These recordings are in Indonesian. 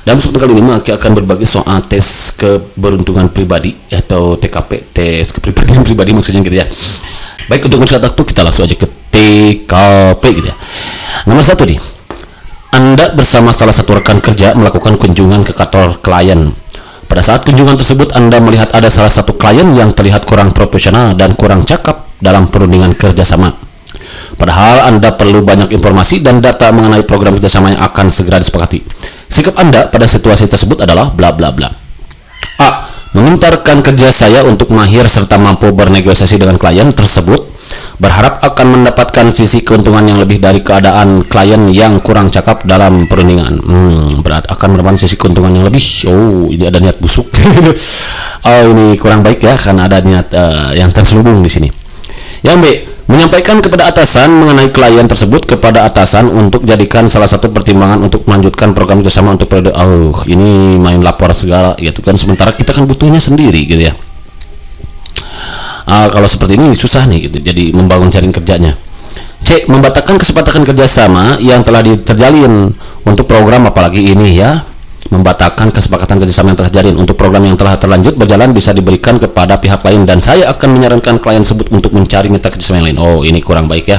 Dalam kesempatan kali ini Aki akan berbagi soal tes keberuntungan pribadi atau TKP, tes kepribadian pribadi maksudnya gitu ya. Baik, untuk kata waktu kita langsung aja ke TKP gitu ya. Nomor 1 nih, Anda bersama salah satu rekan kerja melakukan kunjungan ke kantor klien. Pada saat kunjungan tersebut Anda melihat ada salah satu klien yang terlihat kurang profesional dan kurang cakap dalam perundingan kerjasama. Padahal Anda perlu banyak informasi dan data mengenai program kerjasama yang akan segera disepakati. Sikap Anda pada situasi tersebut adalah bla bla bla. A. Meminta rekan kerja saya untuk mahir serta mampu bernegosiasi dengan klien tersebut, berharap akan mendapatkan sisi keuntungan yang lebih dari keadaan klien yang kurang cakap dalam perundingan. Berat akan mendapatkan sisi keuntungan yang lebih. Oh, ini ada niat busuk. Oh, ini kurang baik ya, karena ada niat yang terselubung di sini. Yang B. Menyampaikan kepada atasan mengenai klien tersebut kepada atasan untuk jadikan salah satu pertimbangan untuk melanjutkan program kerjasama untuk periode. Oh, ini main lapor segala gitu kan, sementara kita kan butuhnya sendiri gitu ya. Kalau seperti ini susah nih gitu, jadi membangun jaring kerjanya. C. Membatalkan kesepakatan kerjasama yang telah terjalin untuk program, apalagi ini ya, membatalkan kesepakatan kerjasama yang telah terjalin untuk program yang telah terlanjut berjalan bisa diberikan kepada pihak lain dan saya akan menyarankan klien tersebut untuk mencari mitra kerjasama yang lain. Oh, ini kurang baik ya.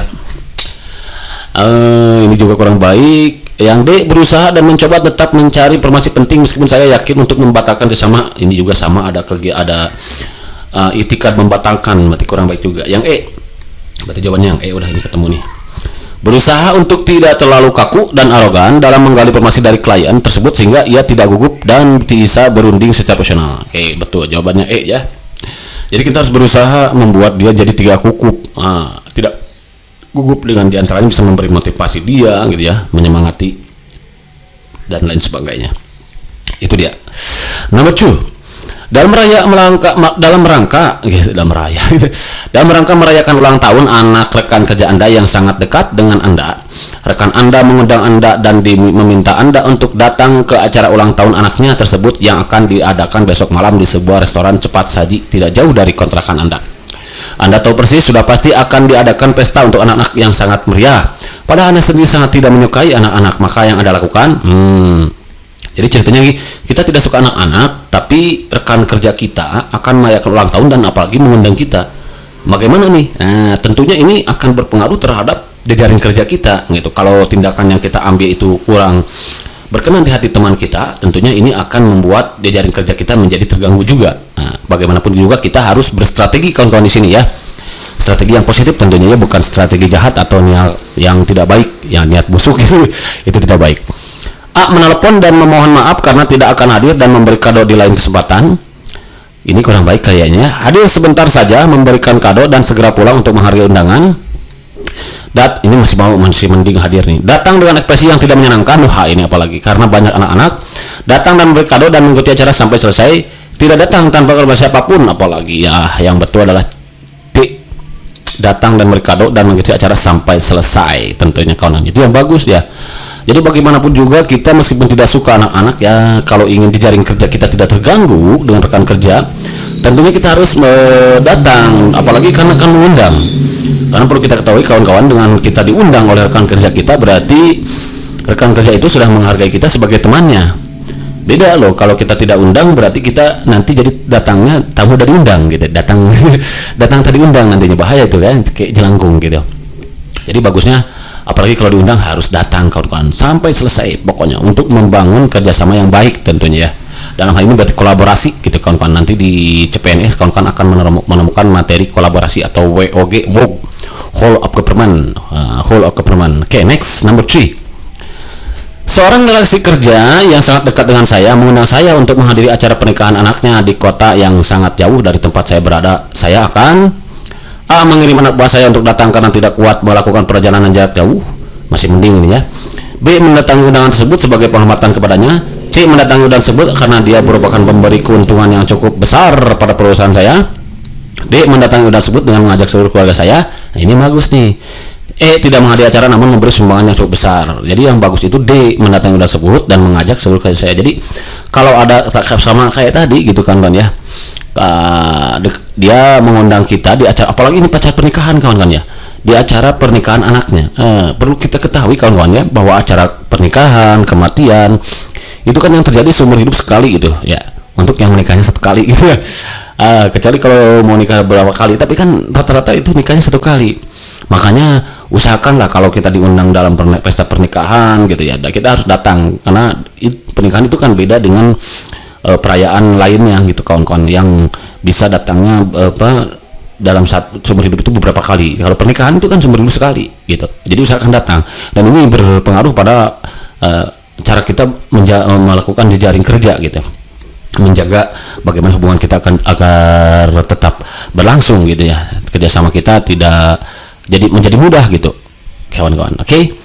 Ini juga kurang baik. Yang D. Berusaha dan mencoba tetap mencari informasi penting meskipun saya yakin untuk membatalkan kerjasama. Ini juga sama, ada itikat membatalkan, berarti kurang baik juga. Yang E. Berarti jawabannya yang E, udah ini ketemu nih. Berusaha untuk tidak terlalu kaku dan arogan dalam menggali informasi dari klien tersebut sehingga ia tidak gugup dan bisa berunding secara profesional. Oke, betul, jawabannya E ya. Jadi kita harus berusaha membuat dia jadi tidak gugup, tidak gugup, dengan diantaranya bisa memberi motivasi dia gitu ya, menyemangati dan lain sebagainya. Itu dia. Nomor 2. Dalam rangka merayakan ulang tahun anak rekan kerja Anda yang sangat dekat dengan Anda, rekan Anda mengundang Anda dan meminta Anda untuk datang ke acara ulang tahun anaknya tersebut yang akan diadakan besok malam di sebuah restoran cepat saji tidak jauh dari kontrakan Anda. Anda tahu persis sudah pasti akan diadakan pesta untuk anak-anak yang sangat meriah. Padahal Anda sendiri sangat tidak menyukai anak-anak, maka yang Anda lakukan, jadi ceritanya kita tidak suka anak-anak, tapi rekan kerja kita akan merayakan ulang tahun dan apalagi mengundang kita. Bagaimana nih? Nah, tentunya ini akan berpengaruh terhadap jejaring kerja kita gitu. Kalau tindakan yang kita ambil itu kurang berkenan di hati teman kita, tentunya ini akan membuat jejaring kerja kita menjadi terganggu juga. Nah, bagaimanapun juga kita harus berstrategi kawan-kawan di sini ya. Strategi yang positif tentunya ya, bukan strategi jahat atau niat yang tidak baik, yang niat busuk itu tidak baik. A. Menelepon dan memohon maaf karena tidak akan hadir dan memberi kado di lain kesempatan. Ini kurang baik kayaknya. Hadir sebentar saja, memberikan kado dan segera pulang untuk menghargai undangan. Ini masih mending hadir nih. Datang dengan ekspresi yang tidak menyenangkan. Wah, ini apalagi karena banyak anak-anak. Datang dan memberi kado dan mengikuti acara sampai selesai. Tidak datang tanpa kabar siapapun, apalagi ya. Yang betul adalah D. Datang dan memberi kado dan mengikuti acara sampai selesai. Tentunya kawan, itu yang bagus ya. Jadi bagaimanapun juga kita meskipun tidak suka anak-anak ya, kalau ingin di jaring kerja kita tidak terganggu dengan rekan kerja, tentunya kita harus datang, apalagi karena akan mengundang. Karena perlu kita ketahui kawan-kawan, dengan kita diundang oleh rekan kerja kita berarti rekan kerja itu sudah menghargai kita sebagai temannya. Beda loh kalau kita tidak undang, berarti kita nanti jadi datangnya tamu dari undang gitu, datang tadi undang, nantinya bahaya itu kan, kayak jelangkung gitu. Jadi bagusnya apalagi kalau diundang harus datang kawan-kawan sampai selesai pokoknya untuk membangun kerjasama yang baik tentunya ya. Dalam hal ini berarti kolaborasi gitu kawan-kawan. Nanti di CPNS kawan-kawan akan menemukan materi kolaborasi atau WOG, Whole of Government. Oke, next, number 3. Seorang relasi kerja yang sangat dekat dengan saya mengundang saya untuk menghadiri acara pernikahan anaknya di kota yang sangat jauh dari tempat saya berada. Saya akan A. Mengirim anak buah saya untuk datang karena tidak kuat melakukan perjalanan jarak jauh, masih mending ini ya. B. Mendatangi undangan tersebut sebagai penghormatan kepadanya. C. Mendatangi undangan tersebut karena dia merupakan pemberi keuntungan yang cukup besar pada perusahaan saya. D. Mendatangi undangan tersebut dengan mengajak seluruh keluarga saya. Nah, ini bagus nih. E. Tidak menghadiri acara namun memberi sumbangan yang cukup besar. Jadi yang bagus itu D. Mendatangi undangan tersebut dan mengajak seluruh keluarga saya. Jadi kalau ada sama kayak tadi gitu kan ya, dia mengundang kita di acara, apalagi ini pacar pernikahan kawan-kawan ya, di acara pernikahan anaknya. Perlu kita ketahui kawan-kawan ya, bahwa acara pernikahan, kematian itu kan yang terjadi seumur hidup sekali gitu ya, untuk yang menikahnya satu kali gitu ya. Kecuali kalau mau nikah berapa kali, tapi kan rata-rata itu nikahnya satu kali. Makanya usahakanlah kalau kita diundang dalam pesta pernikahan gitu ya, kita harus datang, karena pernikahan itu kan beda dengan perayaan lainnya gitu kawan-kawan, yang bisa datangnya dalam satu seumur hidup itu beberapa kali. Kalau pernikahan itu kan seumur hidup sekali gitu, jadi usahakan datang. Dan ini berpengaruh pada cara kita melakukan jejaring kerja gitu, menjaga bagaimana hubungan kita agar tetap berlangsung gitu ya, kerjasama kita tidak menjadi mudah gitu kawan-kawan. Oke.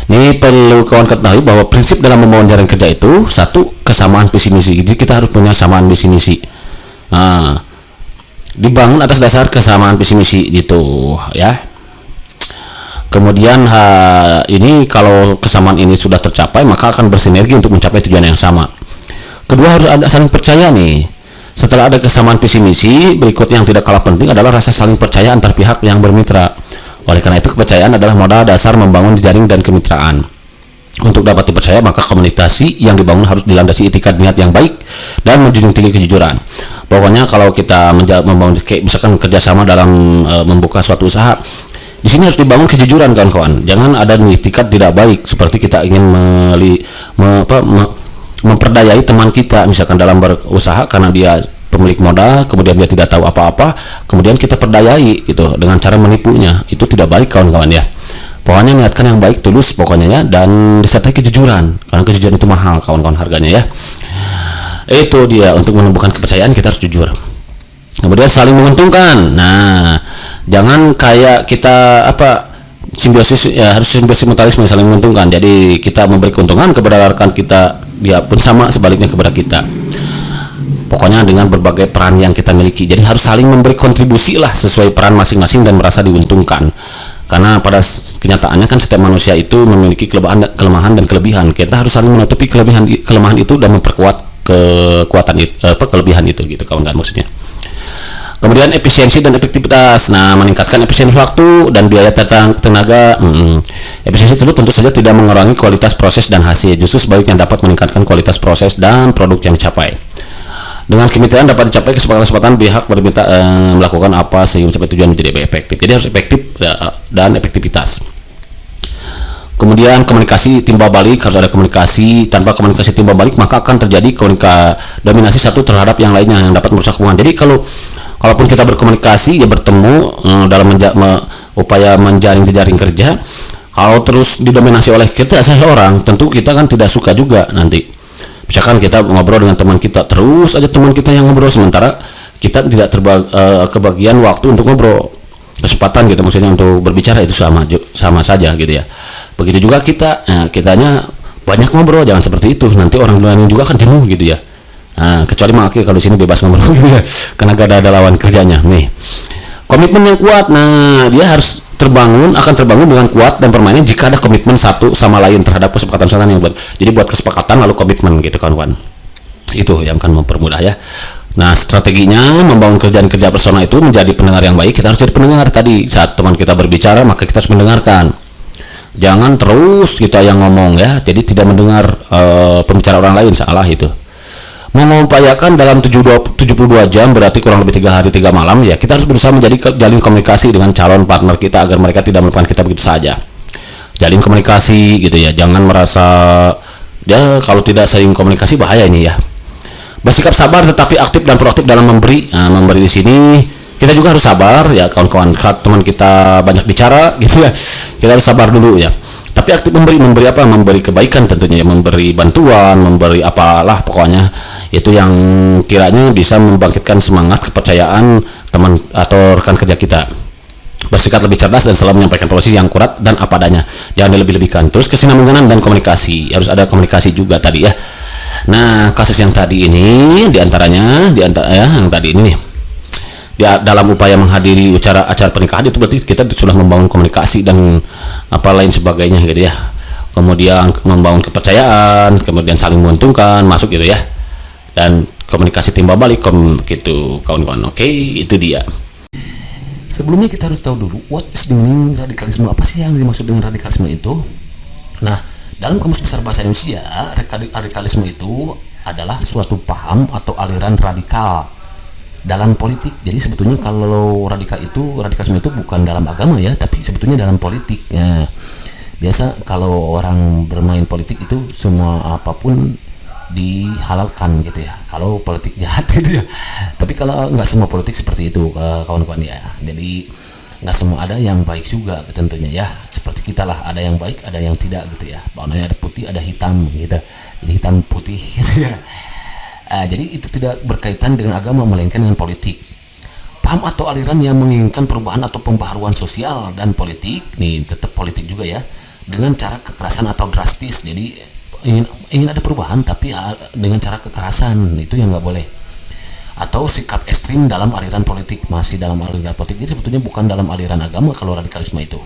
Ini perlu kawan ketahui bahwa prinsip dalam membangun jaring kerja itu satu, kesamaan visi misi. Jadi kita harus punya kesamaan visi misi. Dibangun atas dasar kesamaan visi misi gitu ya. Kemudian ini kalau kesamaan ini sudah tercapai, maka akan bersinergi untuk mencapai tujuan yang sama. Kedua, harus ada saling percaya nih. Setelah ada kesamaan visi misi, berikut yang tidak kalah penting adalah rasa saling percaya antar pihak yang bermitra. Oleh karena itu, kepercayaan adalah modal dasar membangun jejaring dan kemitraan. Untuk dapat dipercaya, maka komunikasi yang dibangun harus dilandasi itikat niat yang baik dan menjunjung tinggi kejujuran. Pokoknya kalau kita membangun misalkan kerjasama dalam membuka suatu usaha, di sini harus dibangun kejujuran kawan-kawan. Jangan ada itikat tidak baik seperti kita ingin memperdayai teman kita misalkan dalam berusaha karena dia pemilik modal, kemudian dia tidak tahu apa-apa, kemudian kita perdayai gitu dengan cara menipunya. Itu tidak baik kawan-kawan ya. Pokoknya niatkan yang baik, tulus pokoknya ya, dan disertai kejujuran, karena kejujuran itu mahal kawan-kawan harganya ya. Itu dia, untuk menumbuhkan kepercayaan kita harus jujur. Kemudian saling menguntungkan. Nah, jangan kayak kita simbiosis ya, harus simbiosis mutualisme, saling menguntungkan. Jadi kita memberi keuntungan kepada rekan kita, dia pun sama sebaliknya kepada kita. Pokoknya dengan berbagai peran yang kita miliki. Jadi harus saling memberi kontribusi lah sesuai peran masing-masing dan merasa diuntungkan. Karena pada kenyataannya kan setiap manusia itu memiliki kelemahan dan kelebihan. Kita harus saling menutupi kelemahan itu dan memperkuat kelebihan itu gitu kawan-kawan maksudnya. Kemudian efisiensi dan efektivitas. Nah, meningkatkan efisiensi waktu dan biaya tenaga. Efisiensi tersebut tentu saja tidak mengurangi kualitas proses dan hasil. Justru sebaliknya dapat meningkatkan kualitas proses dan produk yang dicapai. Dengan kemitraan dapat dicapai kesepakatan pihak berminta melakukan apa sehingga mencapai tujuan menjadi lebih efektif. Jadi harus efektif dan efektivitas. Kemudian komunikasi timbal balik, harus ada komunikasi. Tanpa komunikasi timbal balik maka akan terjadi dominasi satu terhadap yang lainnya yang dapat merusak hubungan. Jadi kalaupun kita berkomunikasi ya bertemu dalam upaya menjaring jejaring kerja, kalau terus didominasi oleh kita seseorang, tentu kita kan tidak suka juga nanti. Misalkan kita ngobrol dengan teman kita, terus aja teman kita yang ngobrol, sementara kita tidak kebagian waktu untuk ngobrol, kesempatan gitu maksudnya untuk berbicara, itu sama saja gitu ya. Begitu juga kitanya banyak ngobrol, jangan seperti itu, nanti orang lain juga kan jenuh gitu ya. Kecuali kalau di sini bebas ngobrol gitu ya, karena gak ada lawan kerjanya nih. Komitmen yang kuat, nah dia harus akan terbangun dengan kuat dan permanen jika ada komitmen satu sama lain terhadap kesepakatan yang buat. Jadi buat kesepakatan lalu komitmen gitu kawan-kawan. Itu yang akan mempermudah ya. Nah, strateginya membangun kerja personal itu menjadi pendengar yang baik. Kita harus jadi pendengar tadi. Saat teman kita berbicara, maka kita harus mendengarkan. Jangan terus kita yang ngomong ya. Jadi tidak mendengar pembicara orang lain, salah itu. Mengupayakan dalam 72 jam berarti kurang lebih 3 hari 3 malam ya, kita harus berusaha jalin komunikasi dengan calon partner kita agar mereka tidak melupakan kita begitu saja. Jalin komunikasi gitu ya, jangan merasa ya kalau tidak sering komunikasi bahaya ini ya. Bersikap sabar tetapi aktif dan proaktif dalam memberi. Memberi di sini kita juga harus sabar ya kawan-kawan. Teman kita banyak bicara gitu ya, kita harus sabar dulu ya. Tapi aktif memberi apa? Memberi kebaikan tentunya ya, memberi bantuan, memberi apalah pokoknya itu yang kiranya bisa membangkitkan semangat kepercayaan teman atau rekan kerja kita. Bersikap lebih cerdas dan selalu menyampaikan polisi yang akurat dan apa adanya, jangan dilebih-lebihkan. Terus kesinambungan dan komunikasi, harus ada komunikasi juga tadi ya. Nah, kasus yang tadi ini diantaranya yang tadi ini nih, dalam upaya menghadiri acara pernikahan itu berarti kita sudah membangun komunikasi dan apa lain sebagainya gitu ya. Kemudian membangun kepercayaan, kemudian saling menguntungkan, masuk gitu ya. Dan komunikasi timbal balik gitu kawan-kawan. Oke, itu dia. Sebelumnya kita harus tahu dulu what is the meaning radikalisme, apa sih yang dimaksud dengan radikalisme itu. Nah, Dalam Kamus Besar Bahasa Indonesia, radikalisme itu adalah suatu paham atau aliran radikal dalam politik. Jadi sebetulnya kalau radikalisme itu bukan dalam agama ya, tapi sebetulnya dalam politik. Nah, biasa kalau orang bermain politik itu semua apapun dihalalkan gitu ya, kalau politik jahat gitu ya. Tapi kalau nggak semua politik seperti itu kawan-kawan ya. Jadi nggak semua ada yang baik juga tentunya ya, seperti kita lah, ada yang baik ada yang tidak gitu ya. Warnanya ada putih ada hitam gitu, jadi hitam putih gitu ya. Jadi itu tidak berkaitan dengan agama melainkan dengan politik. Paham atau aliran yang menginginkan perubahan atau pembaharuan sosial dan politik nih, tetap politik juga ya, dengan cara kekerasan atau drastis. Jadi ingin ada perubahan tapi dengan cara kekerasan, itu yang nggak boleh. Atau sikap ekstrim dalam aliran politik, masih dalam aliran politik. Jadi sebetulnya bukan dalam aliran agama kalau radikalisme itu.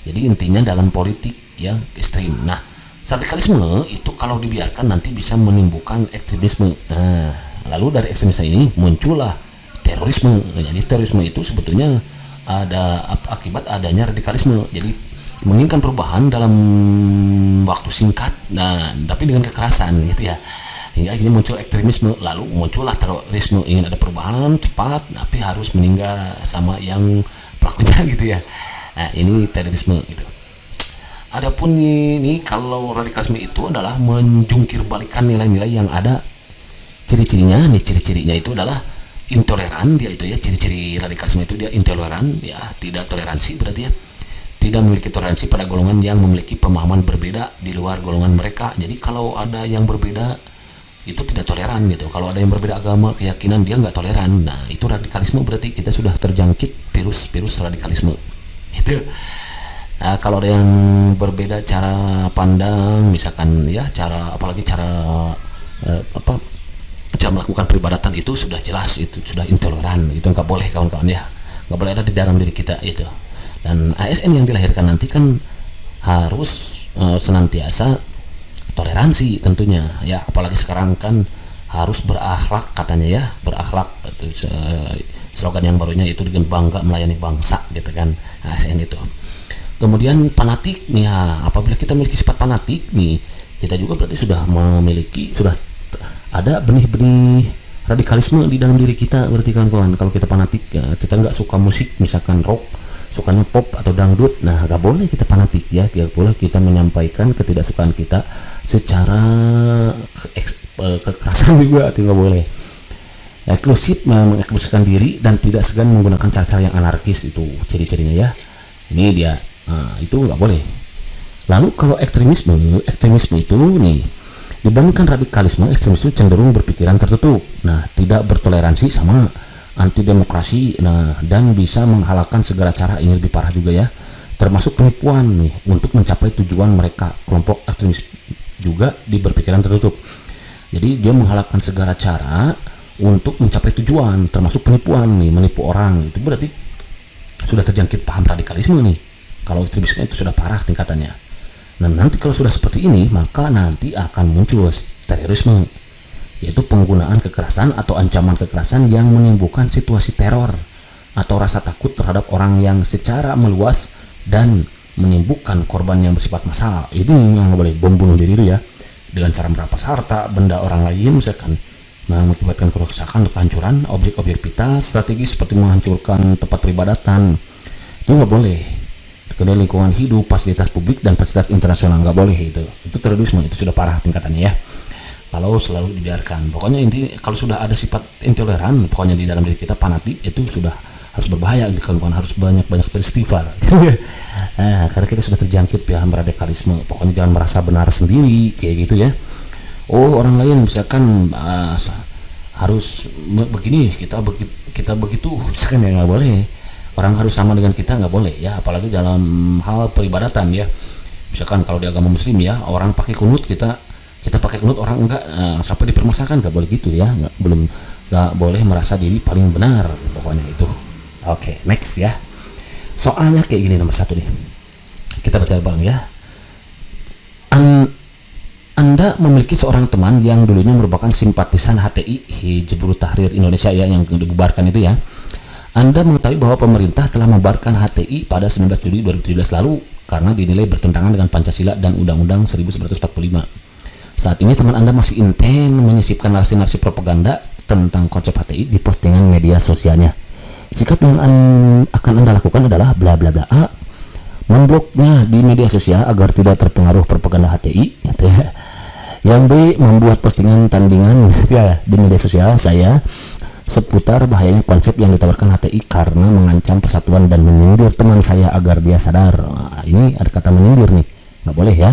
Jadi intinya dalam politik yang ekstrim. Nah, radikalisme itu kalau dibiarkan nanti bisa menimbulkan ekstremisme. Nah, lalu dari ekstremisme ini muncullah terorisme. Jadi terorisme itu sebetulnya ada akibat adanya radikalisme. Jadi menginginkan perubahan dalam waktu singkat, nah tapi dengan kekerasan gitu ya, hingga akhirnya muncul ekstremisme. Lalu muncullah terorisme, ingin ada perubahan cepat tapi harus meninggal sama yang pelakunya gitu ya. Nah, ini terorisme gitu. Adapun ini kalau radikalisme itu adalah menjungkir balikan nilai-nilai yang ada. Ciri-cirinya itu adalah intoleran, dia itu ya, ciri-ciri radikalisme itu dia intoleran ya, tidak toleransi berarti ya. Tidak memiliki toleransi pada golongan yang memiliki pemahaman berbeda di luar golongan mereka. Jadi kalau ada yang berbeda itu tidak toleran gitu. Kalau ada yang berbeda agama, keyakinan, dia nggak toleran. Nah, itu radikalisme, berarti kita sudah terjangkit virus radikalisme. Itu. Nah, kalau ada yang berbeda cara pandang, misalkan ya apalagi cara melakukan peribadatan, itu sudah jelas, itu sudah intoleran. Itu nggak boleh kawan-kawan ya. Nggak boleh ada di dalam diri kita itu. Dan ASN yang dilahirkan nanti kan harus senantiasa toleransi tentunya ya, apalagi sekarang kan harus berakhlak katanya ya, berakhlak. Slogan yang barunya itu dengan bangga melayani bangsa gitu kan, ASN itu. Kemudian fanatik nih ya, apabila kita memiliki sifat fanatik nih, kita juga berarti sudah ada benih-benih radikalisme di dalam diri kita berarti kan kawan. Kalau kita fanatik ya, kita nggak suka musik misalkan rock, sukanya pop atau dangdut, nah gak boleh kita fanatik ya, gak boleh kita menyampaikan ketidaksukaan kita secara kekerasan juga, itu gak boleh. Eksklusif, mengeksklusifkan diri dan tidak segan menggunakan cara-cara yang anarkis, itu ciri-cirinya ya. Ini dia, nah, itu gak boleh. Lalu kalau ekstremisme itu nih, dibandingkan radikalisme, ekstremisme cenderung berpikiran tertutup, nah tidak bertoleransi sama anti demokrasi, nah dan bisa menghalalkan segala cara. Ini lebih parah juga ya, termasuk penipuan nih untuk mencapai tujuan mereka. Kelompok ekstremis juga berpikiran tertutup, jadi dia menghalalkan segala cara untuk mencapai tujuan, termasuk penipuan nih, menipu orang. Itu berarti sudah terjangkit paham radikalisme nih. Kalau ekstremisme itu sudah parah tingkatannya. Nah, nanti kalau sudah seperti ini, maka nanti akan muncul terorisme, yaitu penggunaan kekerasan atau ancaman kekerasan yang menimbulkan situasi teror atau rasa takut terhadap orang yang secara meluas dan menimbulkan korban yang bersifat massal. Ini yang nggak boleh, bom bunuh diri itu ya, dengan cara merampas harta benda orang lain, misalkan mengakibatkan kerusakan atau kehancuran objek-objek vital strategis seperti menghancurkan tempat peribadatan. Itu nggak boleh. Kedua, lingkungan hidup, fasilitas publik dan fasilitas internasional nggak boleh. Itu terorisme, itu sudah parah tingkatannya ya, kalau selalu dibiarkan. Pokoknya inti, kalau sudah ada sifat intoleran pokoknya di dalam diri kita, fanatik, itu sudah harus berbahaya, kawan-kawan, harus banyak-banyak beristighfar. Nah, karena kita sudah terjangkit paham radikalisme. Pokoknya jangan merasa benar sendiri kayak gitu ya. Oh, orang lain misalkan harus begini, kita begitu misalkan, ya nggak boleh. Orang harus sama dengan kita, nggak boleh ya, apalagi dalam hal peribadatan ya. Misalkan kalau di agama muslim ya, orang pakai kunut, kita pakai kunut, orang enggak, sampai dipermasalahkan, nggak boleh gitu ya. Nggak boleh merasa diri paling benar pokoknya itu. Oke, next ya. Soalnya kayak gini, nomor 1 nih, kita baca bareng ya. Anda memiliki seorang teman yang dulunya merupakan simpatisan HTI, Hizbut Tahrir Indonesia ya, yang dibubarkan itu ya. Anda mengetahui bahwa pemerintah telah membubarkan HTI pada 19 Juli 2017 lalu karena dinilai bertentangan dengan Pancasila dan Undang-Undang 1945. Saat ini teman Anda masih intens menyisipkan narasi-narasi propaganda tentang konsep HTI di postingan media sosialnya. Sikap yang akan Anda lakukan adalah bla bla bla A, membloknya di media sosial agar tidak terpengaruh propaganda HTI, gitu ya. Yang B, membuat postingan tandingan ya, di media sosial saya seputar bahayanya konsep yang ditawarkan HTI karena mengancam persatuan dan menyindir teman saya agar dia sadar. Nah, ini ada kata menyindir nih, nggak boleh ya.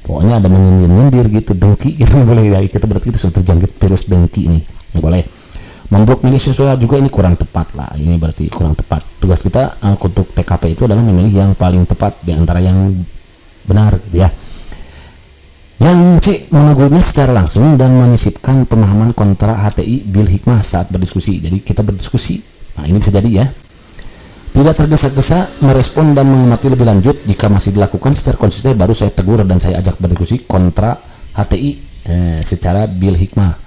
Pokoknya ada menyindir gitu, dengki gitu nggak boleh ya. Kita berarti kita sudah terjangkit virus dengki nih, nggak boleh. Memblok media sosial juga ini kurang tepat lah. Ini berarti kurang tepat. Tugas kita untuk TKP itu adalah memilih yang paling tepat di antara yang benar, gitu ya. Yang C, menegurnya secara langsung dan menyisipkan pemahaman kontra HTI bil hikmah saat berdiskusi. Jadi kita berdiskusi. Nah, ini bisa jadi ya. Tidak tergesa-gesa merespon dan mengamati lebih lanjut. Jika masih dilakukan secara konsisten, baru saya tegur dan saya ajak berdiskusi kontra HTI secara bil hikmah.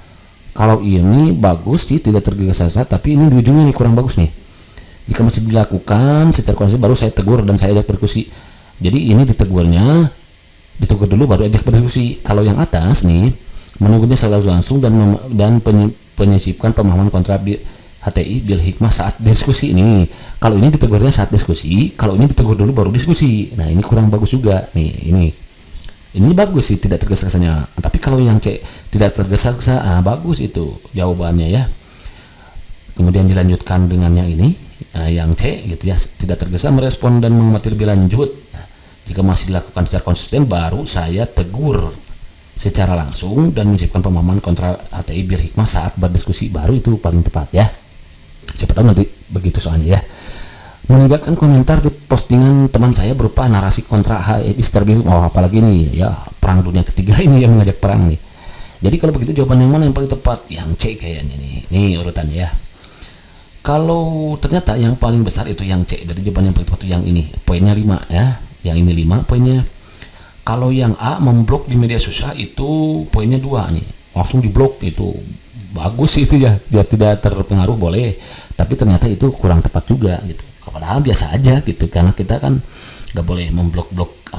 Kalau ini bagus sih, tidak tergesa-gesa, tapi ini di ujungnya nih kurang bagus nih. Jika masih dilakukan secara konsisten, baru saya tegur dan saya ajak berdiskusi. Jadi ini ditegur dulu baru ajak berdiskusi. Kalau yang atas nih, menegurnya secara langsung dan penyisipkan pemahaman kontra HTI bil hikmah saat diskusi ini. Kalau ini ditegurnya saat diskusi, kalau ini ditegur dulu baru diskusi. Nah, ini kurang bagus juga nih. Ini bagus sih, tidak tergesa-gesanya. Tapi kalau yang C tidak tergesa-gesa, bagus itu jawabannya ya. Kemudian dilanjutkan dengan yang ini, yang C gitu ya, tidak tergesa merespon dan mengamati lebih lanjut. Jika masih dilakukan secara konsisten, baru saya tegur secara langsung dan menyisipkan pemahaman kontra HTI bil hikmah saat berdiskusi. Baru itu paling tepat ya. Siapa tahu nanti begitu soalnya ya. Meninggalkan komentar di postingan teman saya berupa narasi kontra HTI secara bil hikmah. Apalagi nih ya, perang dunia ketiga ini yang mengajak perang nih. Jadi kalau begitu jawaban yang mana yang paling tepat? Yang C kayaknya nih. Nih urutannya ya. Kalau ternyata yang paling besar itu yang C, dari jawaban yang paling tepat itu yang ini. Poinnya 5 ya. Yang ini 5 poinnya. Kalau yang A, memblok di media sosial, itu poinnya 2 nih. Langsung diblok, itu bagus itu ya, biar tidak terpengaruh boleh. Tapi ternyata itu kurang tepat juga gitu. Padahal biasa aja gitu, karena kita kan nggak boleh memblok-blok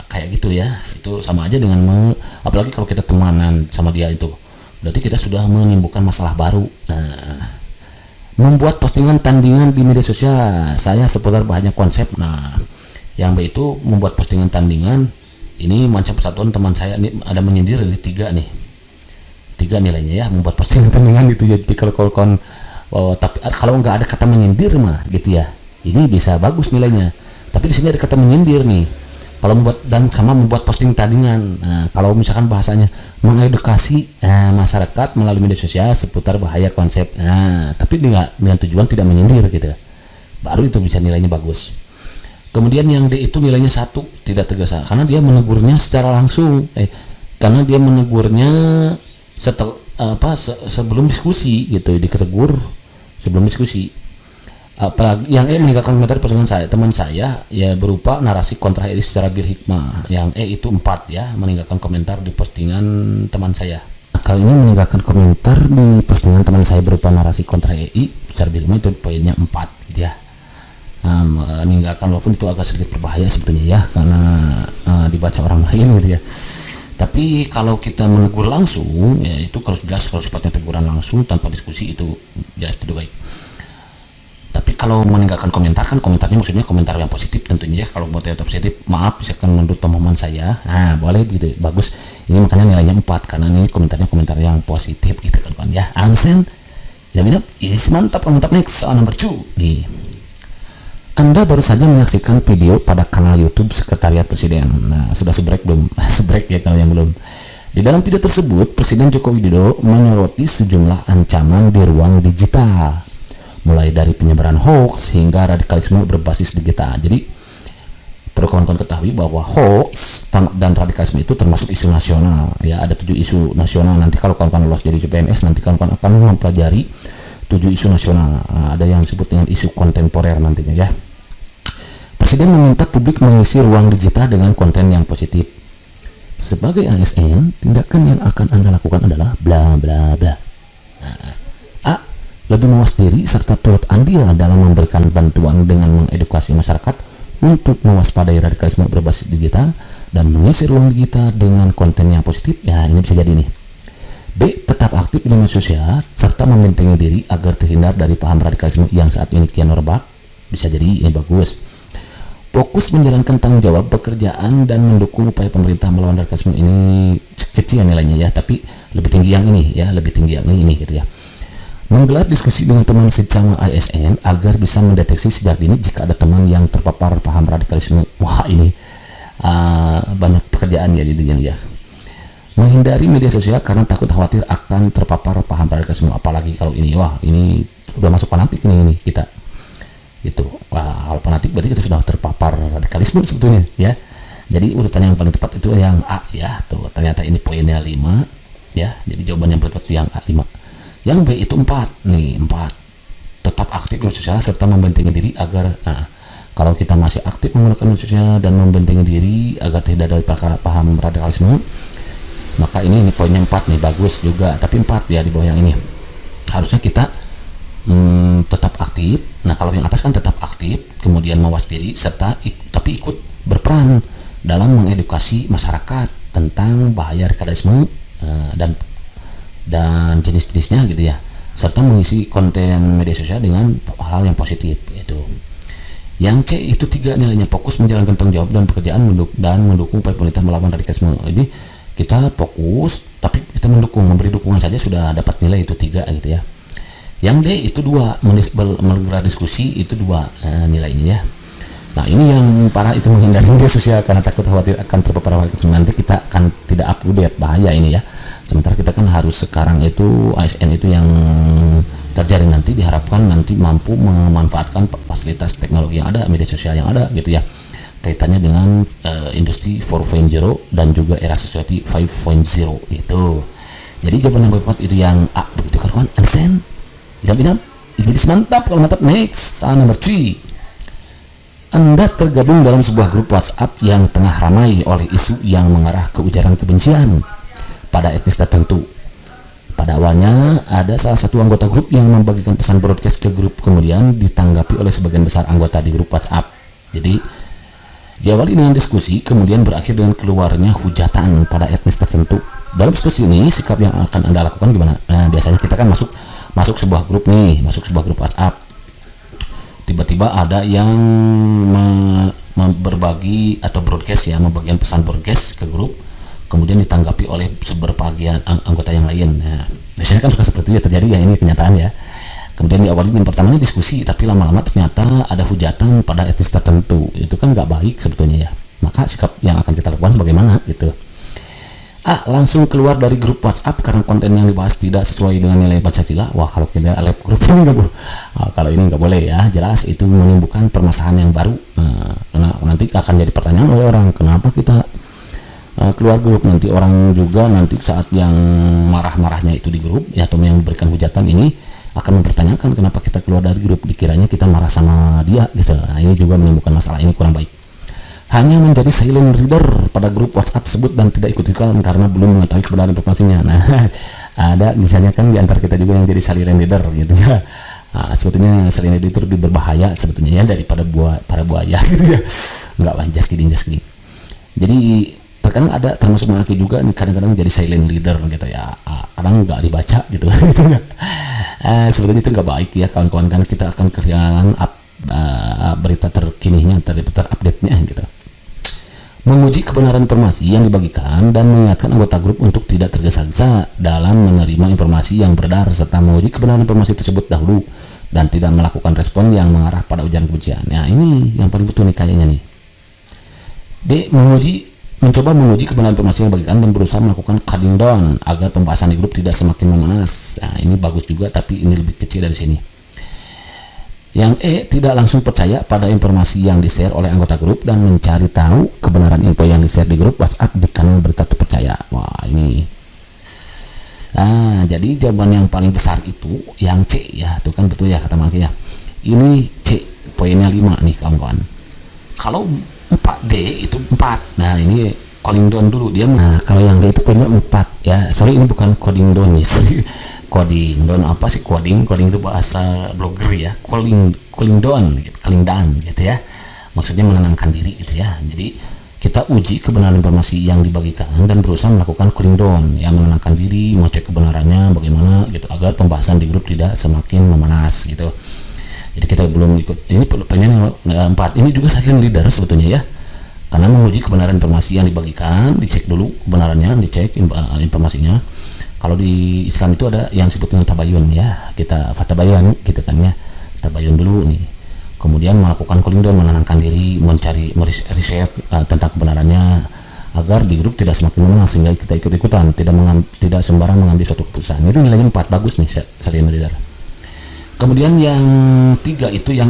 kayak gitu ya. Itu sama aja dengan apalagi kalau kita temanan sama dia itu, berarti kita sudah menimbulkan masalah baru. Nah, membuat postingan tandingan di media sosial saya seputar bahayanya konsep. Nah, yang B itu membuat postingan tandingan, ini mengancam persatuan teman saya. Ini ada menyindir di 3 nih, 3 nilainya ya, membuat postingan tandingan itu ya. Jadi tapi kalau nggak ada kata menyindir mah gitu ya, ini bisa bagus nilainya. Tapi di sini ada kata menyindir nih. Kalau membuat posting tandingan. Nah, kalau misalkan bahasanya mengedukasi masyarakat melalui media sosial seputar bahaya konsep. Nah, tapi dengan tujuan tidak menyindir gitu. Baru itu bisa nilainya bagus. Kemudian yang D itu nilainya 1, tidak tergesa karena dia menegurnya secara langsung. Karena dia menegurnya sebelum diskusi gitu, ditegur sebelum diskusi. Apalagi yang E meninggalkan komentar postingan teman saya ya berupa narasi kontra HTI secara bil hikmah. Yang E itu 4 ya, meninggalkan komentar di postingan teman saya. Kali ini meninggalkan komentar di postingan teman saya berupa narasi kontra HTI secara bil hikmah, itu poinnya 4 gitu ya. Meninggalkan, walaupun itu agak sedikit berbahaya sebetulnya ya, karena dibaca orang lain gitu ya. Tapi kalau kita menegur langsung ya, itu kalau sifatnya teguran langsung tanpa diskusi, itu jelas tidak baik. Tapi kalau meninggalkan komentar kan, komentarnya maksudnya komentar yang positif tentunya ya. Kalau mau tetap positif, maaf misalkan menurut pemahaman saya, nah boleh begitu, bagus. Ini makanya nilainya 4 karena ini komentarnya komentar yang positif gitu kan ya. Angsen ya, mantap. Next on number 2 nih. Anda baru saja menyaksikan video pada kanal YouTube Sekretariat Presiden. Nah, sudah sebrek belum? Sebrek ya kalau yang belum. Di dalam video tersebut, Presiden Joko Widodo menyoroti sejumlah ancaman di ruang digital, mulai dari penyebaran hoax hingga radikalisme berbasis digital. Jadi, perlu kawan-kawan ketahui bahwa hoax dan radikalisme itu termasuk isu nasional. Ya, ada 7 isu nasional. Nanti kalau kawan-kawan lolos jadi PNS, nanti kawan-kawan akan mempelajari 7 isu nasional. Ada yang disebut dengan isu kontemporer nantinya ya. Presiden meminta publik mengisi ruang digital dengan konten yang positif. Sebagai ASN, tindakan yang akan Anda lakukan adalah bla bla bla. lebih mawas diri serta turut andil dalam memberikan bantuan dengan mengedukasi masyarakat untuk mewaspadai radikalisme berbasis digital dan mengisi ruang digital dengan konten yang positif. Ya, ini bisa jadi nih. B. Tetap aktif di media sosial serta membentengi diri agar terhindar dari paham radikalisme yang saat ini kian merebak. Bisa jadi ini bagus. Fokus menjalankan tanggung jawab pekerjaan dan mendukung upaya pemerintah melawan radikalisme. Ini kecil nilainya ya, tapi lebih tinggi yang ini ya, lebih tinggi yang ini gitu ya. Menggelar diskusi dengan teman sesama ASN agar bisa mendeteksi sejak dini jika ada teman yang terpapar paham radikalisme. Wah, ini banyak pekerjaan ya ya. Menghindari media sosial karena takut khawatir akan terpapar paham radikalisme, apalagi kalau ini, wah ini udah masuk fanatik ini kita gitu. Wah, kalau fanatik berarti kita sudah terpapar radikalisme sebetulnya ya. Jadi urutan yang paling tepat itu yang A ya, tuh ternyata ini poinnya 5 ya. Jadi jawaban yang paling tepat yang A 5. Yang B itu 4 nih, 4. Tetap aktif di media sosial serta membentengi diri agar kalau kita masih aktif menggunakan media sosial dan membentengi diri agar tidak dari paham radikalisme, maka ini poinnya 4 nih, bagus juga. Tapi 4 ya di bawah yang ini. Harusnya kita tetap aktif. Nah, kalau yang atas kan tetap aktif, kemudian mawas diri serta tapi ikut berperan dalam mengedukasi masyarakat tentang bahaya radikalisme dan jenis-jenisnya gitu ya, serta mengisi konten media sosial dengan hal yang positif itu. Yang C itu 3 nilainya, fokus menjalankan tanggung jawab dan pekerjaan dan mendukung upaya pemerintah melawan radikalisme. Jadi kita fokus tapi kita memberi dukungan saja sudah dapat nilai itu 3 gitu ya. Yang D itu 2, menggelar diskusi itu 2 nilainya ya. Nah, ini yang parah itu menghindari media sosial karena takut khawatir akan terpapar radikalisme. Nanti kita akan tidak up to date, bahaya ini ya. Sementara kita kan harus sekarang itu ASN itu yang terjaring, nanti diharapkan nanti mampu memanfaatkan fasilitas teknologi yang ada, media sosial yang ada gitu ya. Kaitannya dengan industri 4.0 dan juga era society 5.0 itu. Jadi jawaban yang tepat itu yang A, begitu kan kawan? Understand? Idam-idam? Jadi mantap, kalau mantap. Next, number 3. Anda tergabung dalam sebuah grup WhatsApp yang tengah ramai oleh isu yang mengarah ke ujaran kebencian pada etnis tertentu. Pada awalnya, ada salah satu anggota grup yang membagikan pesan broadcast ke grup, kemudian ditanggapi oleh sebagian besar anggota di grup WhatsApp. Jadi, diawali dengan diskusi, kemudian berakhir dengan keluarnya hujatan pada etnis tertentu. Dalam situasi ini, sikap yang akan Anda lakukan gimana? Nah, biasanya kita kan masuk sebuah grup nih, masuk sebuah grup WhatsApp. Tiba-tiba ada yang berbagi atau broadcast ya, membagikan pesan broadcast ke grup, kemudian ditanggapi oleh sebagian anggota yang lain. Nah, biasanya kan suka seperti itu ya, terjadi ya, ini kenyataan ya. Kemudian diawali dengan pertamanya diskusi, tapi lama-lama ternyata ada hujatan pada etnis tertentu. Itu kan nggak baik sebetulnya ya. Maka sikap yang akan kita lakukan bagaimana gitu. A. Langsung keluar dari grup WhatsApp karena konten yang dibahas tidak sesuai dengan nilai Pancasila. Wah, kalau kita lab grup ini nggak boleh. Kalau ini nggak boleh ya, jelas itu menimbulkan permasalahan yang baru. Nanti akan jadi pertanyaan oleh orang, kenapa kita keluar grup? Nanti orang juga nanti saat yang marah-marahnya itu di grup ya, atau yang memberikan hujatan ini akan mempertanyakan kenapa kita keluar dari grup, dikiranya kita marah sama dia gitu. Nah, ini juga menimbulkan masalah, ini kurang baik. Hanya menjadi silent reader pada grup WhatsApp tersebut dan tidak ikut-ikutan karena belum mengetahui kebenaran informasinya. Nah, ada misalnya kan di antara kita juga yang jadi silent reader gitu ya. Nah, sebetulnya silent reader itu lebih berbahaya sebetulnya ya daripada para buaya gitu ya. Enggak, just kidding. Jadi terkadang ada termasuk mengaki juga nih, kadang-kadang jadi silent reader gitu ya. Kadang nggak dibaca gitu. Sebetulnya itu nggak baik ya kawan-kawan, karena kita akan kehilangan berita terkininya, terupdate-nya gitu. Menguji kebenaran informasi yang dibagikan dan mengingatkan anggota grup untuk tidak tergesa-gesa dalam menerima informasi yang beredar, serta menguji kebenaran informasi tersebut dahulu dan tidak melakukan respon yang mengarah pada ujaran kebencian. Nah, ini yang paling betul nih kayaknya nih. D. Mencoba menguji kebenaran informasi yang dibagikan dan berusaha melakukan cutting down agar pembahasan di grup tidak semakin memanas. Nah, ini bagus juga, tapi ini lebih kecil dari sini. Yang E. Tidak langsung percaya pada informasi yang di-share oleh anggota grup dan mencari tahu kebenaran info yang di-share di grup WhatsApp di kanal berita terpercaya. Wah, ini. Jadi jawaban yang paling besar itu yang C ya. Itu kan betul ya kata Maki ya. Ini C, poinnya 5 nih kawan-kawan. Kalau 4D itu 4. Nah, ini calling down dulu dia. Nah, kalau yang D itu poinnya 4 ya. Sorry, ini bukan coding down nih. Sorry. coding down. Apa sih coding itu bahasa blogger ya, cooling down gitu ya, maksudnya menenangkan diri gitu ya. Jadi kita uji kebenaran informasi yang dibagikan dan berusaha melakukan cooling down, yang menenangkan diri, mengecek kebenarannya bagaimana gitu, agar pembahasan di grup tidak semakin memanas gitu. Jadi kita belum ikut ini pengen yang 4 ini juga silent leader sebetulnya ya, karena menguji kebenaran informasi yang dibagikan, dicek dulu kebenarannya, dicek informasinya. Kalau di Islam itu ada yang disebut dengan tabayun ya, kita fatabayan gitu kan ya, tabayun dulu nih, kemudian melakukan cooling down, menenangkan diri, mencari riset tentang kebenarannya, agar di grup tidak semakin memanas sehingga kita ikut-ikutan, tidak sembarang mengambil suatu keputusan. Itu nilainya 4, bagus nih silent leader. Kemudian yang 3 itu yang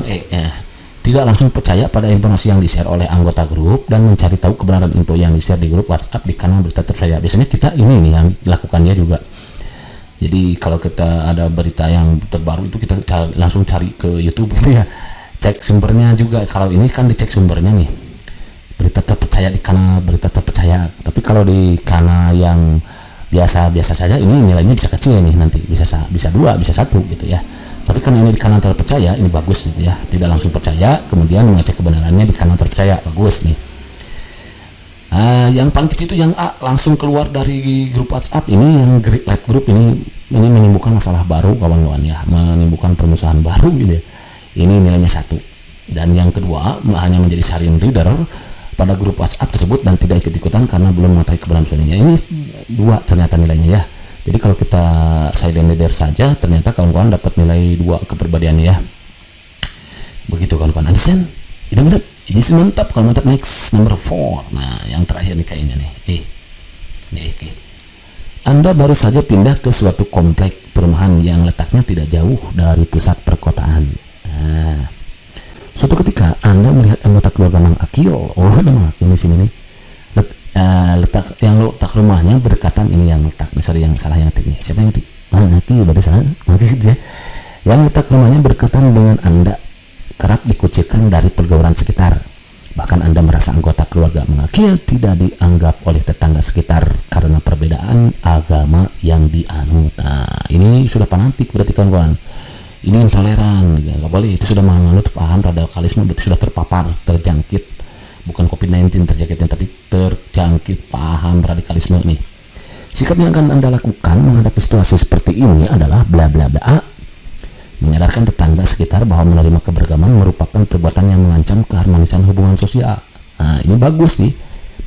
tidak langsung percaya pada informasi yang di-share oleh anggota grup dan mencari tahu kebenaran info yang di-share di grup WhatsApp di kanal berita terpercaya. Biasanya kita ini nih yang dilakukan dia juga. Jadi kalau kita ada berita yang terbaru itu kita langsung cari ke YouTube gitu ya, cek sumbernya juga. Kalau ini kan dicek sumbernya nih, berita terpercaya di kanal berita terpercaya. Tapi kalau di kanal yang biasa saja ini nilainya bisa kecil nih, nanti bisa 2 bisa 1 gitu ya. Tapi karena ini di kanal terpercaya, ini bagus gitu ya, tidak langsung percaya, kemudian mengecek kebenarannya di kanal terpercaya, bagus nih. Yang paling kecil itu yang A, langsung keluar dari grup WhatsApp. Ini yang live group ini menimbulkan masalah baru kawan-kawan ya, menimbulkan permusuhan baru gitu ya. Ini nilainya 1. Dan yang kedua, hanya menjadi silent leader pada grup WhatsApp tersebut dan tidak ikut-ikutan karena belum mengetahui kebenaran sendirinya. Ini 2 ternyata nilainya ya. Jadi kalau kita silent leader saja, ternyata kawan-kawan dapat nilai 2 kepribadiannya ya. Begitu kawan-kawan. Understand? Ini mantap. Kalau mantap, next number 4. Nah, yang terakhir nih kayaknya nih. Oke. Anda baru saja pindah ke suatu komplek perumahan yang letaknya tidak jauh dari pusat perkotaan. Nah, suatu ketika Anda melihat anggota keluarga Mang Akil. Oh, ada Mang Akil di sini nih. Letak rumahnya berdekatan, ini yang letak. Sorry, yang salah yang ngetik nih. Siapa yang ngetik? Mang Akil, berarti salah. Ya. Yang letak rumahnya berdekatan dengan Anda kerap dikucilkan dari pergaulan sekitar. Bahkan Anda merasa anggota keluarga Mang Akil tidak dianggap oleh tetangga sekitar karena perbedaan agama yang dianut. Nah, ini sudah fanatik berarti kawan-kawan. Ini intoleran, nggak boleh. Itu sudah menganut paham radikalisme, berarti sudah terpapar, terjangkit. Bukan COVID-19 terjangkitnya, tapi terjangkit paham radikalisme nih. Sikap yang akan Anda lakukan menghadapi situasi seperti ini adalah bla bla bla. A, menyadarkan tetangga sekitar bahwa menerima keberagaman merupakan perbuatan yang mengancam keharmonisan hubungan sosial. Nah, ini bagus sih,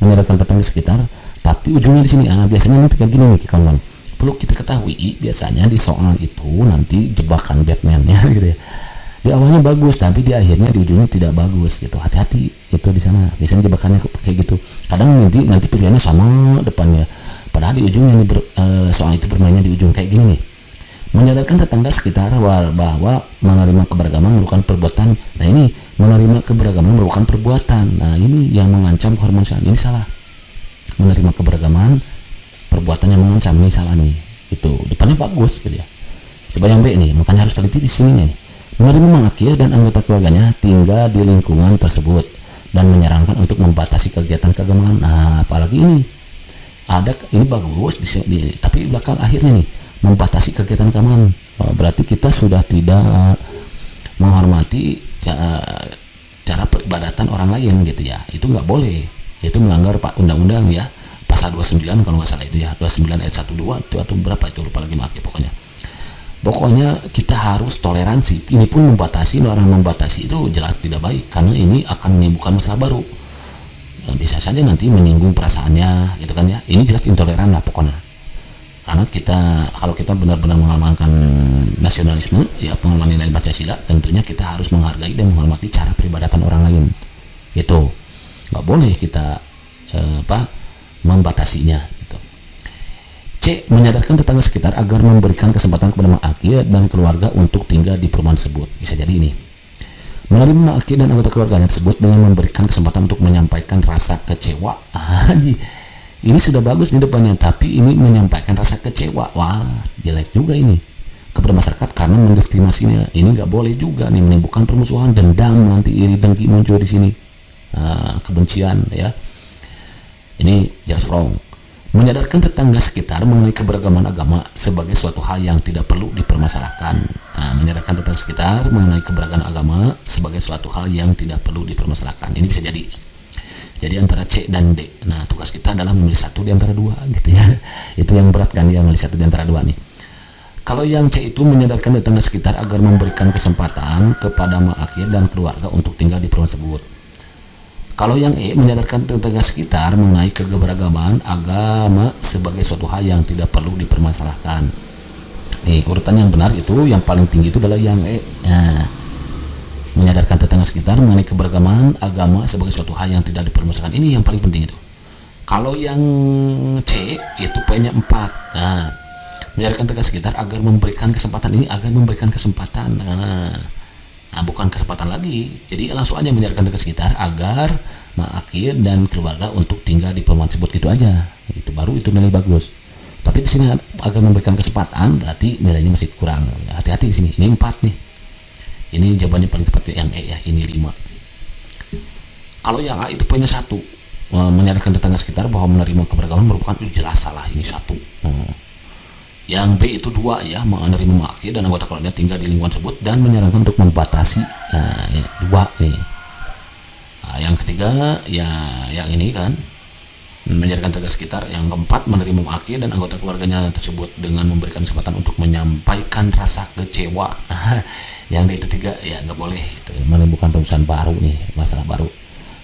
menyadarkan tetangga sekitar. Tapi ujungnya di sini, biasanya nih kayak gini nih kawan-kawan. Perlu kita ketahui, biasanya di soal itu nanti jebakan Batman-nya gitu ya. Di awalnya bagus, tapi di akhirnya di ujungnya tidak bagus gitu. Hati-hati itu di sana. Biasanya jebakannya kayak gitu. Kadang nanti pilihannya sama depannya. Padahal di ujungnya nih soal itu bermainnya di ujung kayak gini nih. Menyadarkan tetangga sekitar bahwa menerima keberagaman merupakan perbuatan. Nah, ini menerima keberagaman merupakan perbuatan. Nah, ini yang mengancam keharmonisan. Ini salah. Menerima keberagaman perbuatan yang mengancam, ini salah nih. Itu depannya bagus gitu ya. Coba yang B nih, makanya harus teliti di sininya nih. Menerima Mang Akil dan anggota keluarganya tinggal di lingkungan tersebut dan menyarankan untuk membatasi kegiatan keagamaan. Nah, apalagi ini bagus tapi belakang akhirnya nih membatasi kegiatan keagamaan. Berarti kita sudah tidak menghormati cara peribadatan orang lain gitu ya. Itu nggak boleh. Itu melanggar undang-undang ya. Pasal 29 kalau nggak salah itu ya. 29 ayat 12 itu atau berapa itu, lupa lagi Mang Akil pokoknya. Pokoknya kita harus toleransi. Ini pun membatasi, orang membatasi itu jelas tidak baik karena ini akan menimbulkan masalah baru. Bisa saja nanti menyinggung perasaannya gitu kan ya. Ini jelas intoleran lah pokoknya. Karena kalau kita benar-benar mengamalkan nasionalisme ya, pengamalkan nilai Pancasila, tentunya kita harus menghargai dan menghormati cara peribadatan orang lain. Gitu. Nggak boleh kita membatasinya gitu. C, menyadarkan tetangga sekitar agar memberikan kesempatan kepada Mang Akil dan keluarga untuk tinggal di perumahan tersebut. Bisa jadi ini. Menerima Mang Akil dan anggota keluarganya tersebut dengan memberikan kesempatan untuk menyampaikan rasa kecewa. Ini sudah bagus di depannya, tapi ini menyampaikan rasa kecewa. Wah, jelek juga ini kepada masyarakat karena mendiskriminasinya. Ini nggak boleh juga nih, menimbulkan permusuhan, dendam, nanti iri dengki muncul di sini. Kebencian ya. Ini jelas wrong. menyadarkan tetangga sekitar mengenai keberagaman agama sebagai suatu hal yang tidak perlu dipermasalahkan. Nah, menyadarkan tetangga sekitar mengenai keberagaman agama sebagai suatu hal yang tidak perlu dipermasalahkan. Ini bisa jadi antara C dan D. Nah, tugas kita adalah memilih satu di antara dua gitu ya. Itu yang berat kan, dia memilih satu di antara dua nih. Kalau yang C itu menyadarkan tetangga sekitar agar memberikan kesempatan kepada mak akir dan keluarga untuk tinggal di perumahan tersebut. Kalau yang E menyadarkan tetangga sekitar mengenai keberagaman agama sebagai suatu hal yang tidak perlu dipermasalahkan. Urutan yang benar itu yang paling tinggi itu adalah yang E. Nah, menyadarkan tetangga sekitar mengenai keberagaman agama sebagai suatu hal yang tidak dipermasalahkan. Ini yang paling penting itu. Kalau yang C itu poinnya 4. Nah, menyadarkan tetangga sekitar agar memberikan kesempatan, ini agar memberikan kesempatan. Nah, bukan kesempatan lagi. Jadi langsung aja menyadarkan tetangga sekitar agar mak akir dan keluarga untuk tinggal di perumahan tersebut, gitu aja. Itu baru itu nilai bagus. Tapi di sini agar memberikan kesempatan berarti nilainya masih kurang. Hati-hati di sini. Ini 4 nih. Ini jawabannya paling tepat yang E ya. Ini 5. Kalau yang A itu poinnya 1. Menyadarkan tetangga sekitar bahwa menerima keberagaman merupakan jelas salah. Ini 1. Yang B itu 2 ya, menerima mak akir dan anggota keluarga tinggal di lingkungan tersebut dan menyarankan untuk membatasi. Nah, ya, 2 nih. Nah, yang ketiga ya yang ini kan, menyadarkan tetangga sekitar. Yang keempat, menerima mak akir dan anggota keluarganya tersebut dengan memberikan kesempatan untuk menyampaikan rasa kecewa. Yang D itu 3 ya nggak boleh. Itu menimbulkan permasalahan baru nih, masalah baru.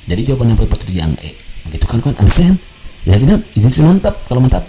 Jadi jawaban yang paling tepat itu yang E. Begitu kan, understand? Ya, ini mantap. Kalau mantap